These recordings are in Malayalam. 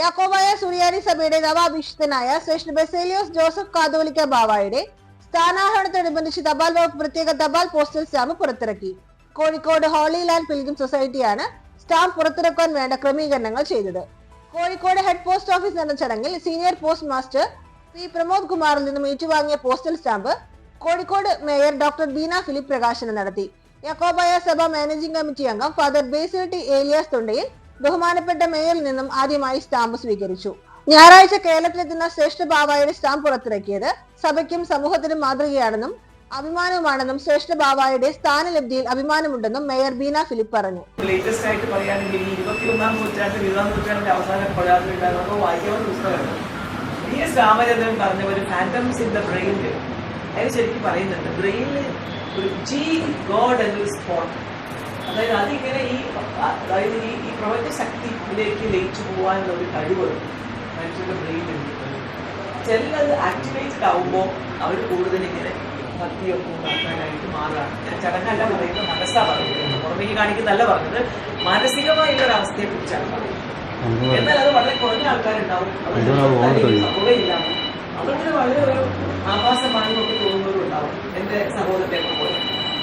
യാക്കോബായ സുറിയാനി സഭയുടെ നവാഭിഷിക്തനായ ശ്രേഷ്ഠ ബെസേലിയോസ് ജോസഫ് കാതോലിക്ക ബാവായുടെ സ്ഥാനാരോഹണത്തോടനുബന്ധിച്ച് തപാൽ വകുപ്പ് പ്രത്യേക തപാൽ പോസ്റ്റൽ സ്റ്റാമ്പ് പുറത്തിറക്കി. കോഴിക്കോട് ഹോളി ലാൻഡ് പിൽഗ്രിം സൊസൈറ്റിയാണ് സ്റ്റാമ്പ് പുറത്തിറക്കാൻ വേണ്ട ക്രമീകരണങ്ങൾ ചെയ്തത്. കോഴിക്കോട് ഹെഡ് പോസ്റ്റ് ഓഫീസ് നടന്ന ചടങ്ങിൽ senior post master P Pramod കുമാറിൽ നിന്നും ഏറ്റുവാങ്ങിയ postal stamp Kozhikode mayor doctor Beena Philip പ്രകാശനം നടത്തി. യാക്കോബായ സഭ മാനേജിംഗ് കമ്മിറ്റി അംഗം ഫാദർ ബേസിൽ ടി ഏലിയാസ് തൊണ്ടയിൽ ബഹുമാനപ്പെട്ട മേയറിൽ നിന്നും ആദ്യമായി സ്റ്റാമ്പ് സ്വീകരിച്ചു. ഞായറാഴ്ച കേരളത്തിലെത്തുന്ന ശ്രേഷ്ഠ ബാവായുടെ സ്റ്റാമ്പ് പുറത്തിറക്കിയത് സഭയ്ക്കും സമൂഹത്തിനും മാതൃകയാണെന്നും അഭിമാനവുമാണെന്നും ശ്രേഷ്ഠ ബാവായുടെ സ്ഥാനലബ്ധിയിൽ അഭിമാനമുണ്ടെന്നും മേയർ ബീന ഫിലിപ്പ് പറഞ്ഞു. ലേറ്റസ്റ്റ് ആയിട്ട് പറയുകയാണെങ്കിൽ 21-ാം നൂറ്റാണ്ട് 20-ാം നൂറ്റാണ്ടിന്റെ അവസാന പഴാതിലുണ്ടാകുന്ന വായിക്കാവുന്ന പുസ്തകമാണ്. DS രാമചന്ദ്രൻ പറഞ്ഞ ഒരു ഫാന്റംസ് ഇൻ ദ ബ്രെയിനിൽ അതിന് ശരിക്കും പറയുന്നുണ്ട്. ബ്രെയിനിൽ ഒരു ജി ഗോഡ് എന്നൊരു സ്പോട്ട്, അതായത് അതിങ്ങനെ ഈ പ്രപഞ്ച ശക്തിയിലേക്ക് ലയിച്ചു പോകാനുള്ള ഒരു കഴിവ് മനുഷ്യരുടെ ബ്രെയിനിലുണ്ട്. ചിലത് ആക്ടിവേറ്റഡ് ആവുമ്പോൾ അവർ കൂടുതൽ ഇങ്ങനെ ഭക്തിയൊക്കെ ഉണ്ടാക്കാനായിട്ട് മാറാണ്. ഞാൻ ചടങ്ങല്ല പറയുന്നത്, മനസ്സാ പറയുന്നത്. പുറമേക്ക് കാണിക്കുന്നല്ല പറഞ്ഞത്, മാനസികമായുള്ള ഒരു അവസ്ഥയെ കുറിച്ചാണ് പറയുന്നത്. എന്നാൽ അത് വളരെ കുറഞ്ഞ ആൾക്കാരുണ്ടാവും, സംഭവമില്ല. അവർക്ക് വളരെ ഒരു ആഭാസമാണെന്നൊക്കെ തോന്നുന്നവരും ഉണ്ടാവും. എന്റെ സഹോദരത്തെ പോലെ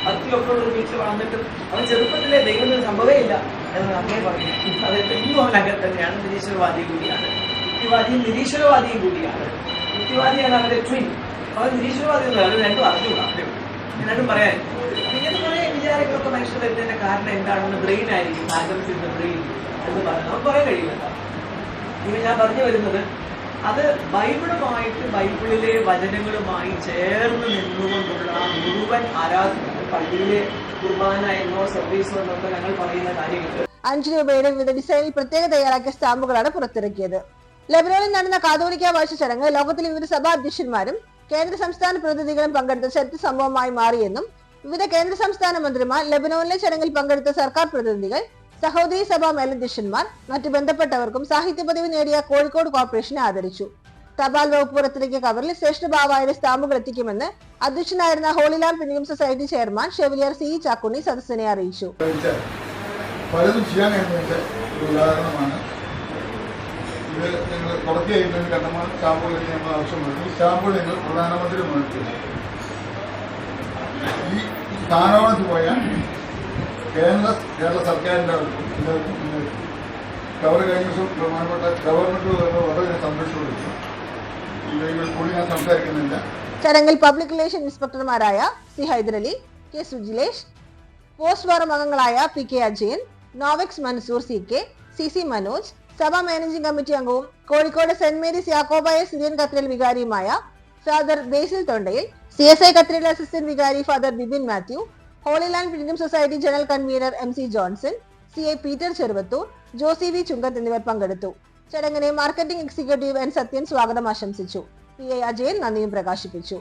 ഭക്തിയൊക്കെ ഉള്ള ഒരു വീട്ടിൽ വളർന്നിട്ട് അവൻ ചെറുപ്പത്തിലെ ദൈവത്തിന് സംഭവമേ ഇല്ല എന്ന് അങ്ങനെ പറഞ്ഞു. അത് ഇന്നും അവൻ അങ്ങനെ തന്നെയാണ്. നിരീശ്വരവാദി കൂടിയാണ്, യുക്തിവാദിയും നിരീശ്വരവാദിയും കൂടിയാണ്. യുക്തിവാദിയാണ് അവന്റെ ട്വിൻ, അവൻ നിരീശ്വരവാദി അവർ രണ്ടും അറിഞ്ഞുകൂടാ. രണ്ടും പറയാൻ ഇങ്ങനത്തെ കുറെ വിചാരങ്ങളൊക്കെ മനുഷ്യർ വരുന്നതിന്റെ കാരണം എന്താണെന്ന് ബ്രെയിൻ ആയിരിക്കും. ഫാന്റംസ് ഇൻ ദ ബ്രെയിൻ എന്ന് പറഞ്ഞാൽ നമുക്ക് പറയാൻ കഴിയില്ല. ഇനി ഞാൻ പറഞ്ഞു വരുന്നത് അത് ബൈബിളുമായിട്ട്, ബൈബിളിലെ വചനങ്ങളുമായി ചേർന്ന് നിന്നുകൊണ്ടുള്ള മുഴുവൻ ആരാധന, പള്ളിയിലെ കുർബാന എന്നോ സർവീസോ എന്നൊക്കെ ഞങ്ങൾ പറയുന്ന കാര്യങ്ങൾ 5 രൂപയുടെ വിവിധ ഡിസൈനിൽ പ്രത്യേക തയ്യാറാക്കിയ സ്റ്റാമ്പുകളാണ് പുറത്തിറക്കിയത്. ലെബനോണിൽ നടന്ന കാതോലിക്ക വാഴ്ച ചടങ്ങ് ലോകത്തിലെ വിവിധ സഭാ അധ്യക്ഷന്മാരും കേന്ദ്ര സംസ്ഥാന പ്രതിനിധികളും പങ്കെടുത്ത ചരിത്ര സംഭവമായി മാറിയെന്നും വിവിധ കേന്ദ്ര സംസ്ഥാന മന്ത്രിമാർ, ലെബനോണിലെ ചടങ്ങിൽ പങ്കെടുത്ത സർക്കാർ പ്രതിനിധികൾ, സഹോദരി സഭാ മേലധ്യക്ഷന്മാർ, മറ്റു ബന്ധപ്പെട്ടവർക്കും സാഹിത്യ പദവി നേടിയ കോഴിക്കോട് കോർപ്പറേഷനെ ആദരിച്ചു. തപാൽ വകുപ്പ് പുറത്തിറക്കിയ കവറിൽ ശ്രേഷ്ഠ ബാവായുടെ സ്റ്റാമ്പുകൾ എത്തിക്കുമെന്ന് അധ്യക്ഷനായിരുന്ന holy land pilgrim society chairman chevalier C Chakkunni സദസ്സിനെ അറിയിച്ചു. പലതും ചെയ്യാനായിട്ട് ഒരു ഉദാഹരണമാണ് ഇത്. നിങ്ങൾ തുടർച്ചയായിട്ട് കണ്ടമാനം സ്റ്റാമ്പുകൾ നമ്മൾ ആവശ്യം വരുന്നു. സ്റ്റാമ്പുകൾ നിങ്ങൾ പ്രധാനമന്ത്രി മേടിച്ചു. ഈ സ്ഥാനത്ത് പോയാൽ കേരള സർക്കാരിൻ്റെ കവർ കഴിഞ്ഞ ദിവസം ബഹുമാനപ്പെട്ട ഗവൺമെന്റ് വളരെ സന്തോഷപ്പെടുന്നു. ഇതിൽ കൂടി ഞാൻ സംസാരിക്കുന്നില്ല. ചടങ്ങിൽ പബ്ലിക് റിലേഷൻ ഇൻസ്പെക്ടർമാരായ C Haidarali, K Sujilesh, post forum അംഗങ്ങളായ PK Ajayan, Novex Mansoor, CK, CC Manoj, സഭാ മാനേജിംഗ് കമ്മിറ്റി അംഗവും Kozhikode Saint Mary's Yakobaya Syrian cathedral വികാരിയുമായ father Basil Thondayil, CSI cathedral assistant vicar father Bibin Mathew, holy land pilgrim society general convener MC Johnson, CI Peter Cheruvathur, Josy V Chunkath എന്നിവർ പങ്കെടുത്തു. ചടങ്ങിനെ മാർക്കറ്റിംഗ് എക്സിക്യൂട്ടീവ് N സത്യൻ സ്വാഗതം ആശംസിച്ചു. PI അജയൻ നന്ദിയും പ്രകാശിപ്പിച്ചു.